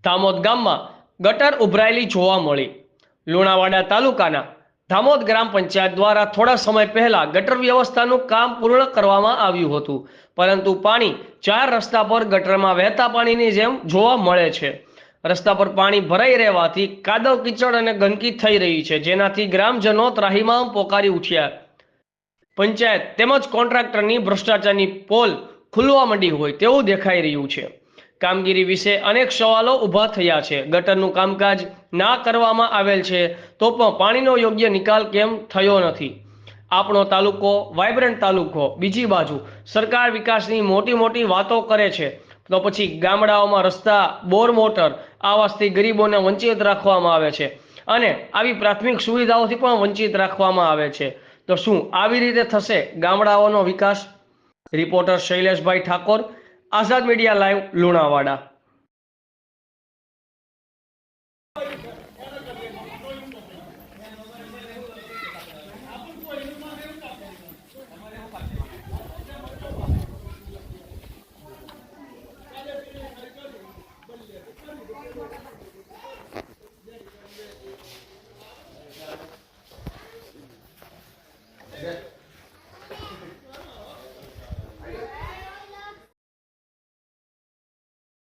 ધામોદ ગામમાં ગટર ઉભરાયેલી જોવા મળી। લુણાવાડા તાલુકાના ધામોદ ગ્રામ પંચાયત દ્વારા થોડા સમય પહેલા ગટર વ્યવસ્થાનું કામ પૂર્ણ કરવામાં આવ્યું હતું, પરંતુ પાણી 4 રસ્તા પર ગટરમાં વહેતા પાણીની જેમ જોવા મળે છે। રસ્તા પર પાણી ભરાઈ રહેવાથી કાદવ કીચડ અને ગંદકી થઈ રહી છે, જેનાથી ગ્રામજનો ત્રાહિમામ પોકારી ઉઠ્યા। પંચાયત તેમજ કોન્ટ્રાક્ટરની ભ્રષ્ટાચારની પોલ ખુલવા માંડી હોય તેવું દેખાઈ રહ્યું છે। કામગીરી વિશે અનેક સવાલો ઊભા થયા છે। ગટરનું કામકાજ ના કરવામાં આવેલ છે તો પણ પાણીનો યોગ્ય નિકાલ કેમ થયો નથી? આપણો તાલુકો વાઇબ્રન્ટ તાલુકો, બીજી બાજુ સરકાર વિકાસની મોટી વાતો કરે છે તો પછી ગામડાઓમાં રસ્તા, બોર મોટર આવાસથી ગરીબોને વંચિત રાખવામાં આવે છે અને આવી પ્રાથમિક સુવિધાઓથી પણ વંચિત રાખવામાં આવે છે। તો શું આવી રીતે થશે ગામડાઓનો વિકાસ? રિપોર્ટર શૈલેષભાઈ ઠાકોર, આઝાદ મીડિયા લાઈવ, લુણાવાડા। Yeah.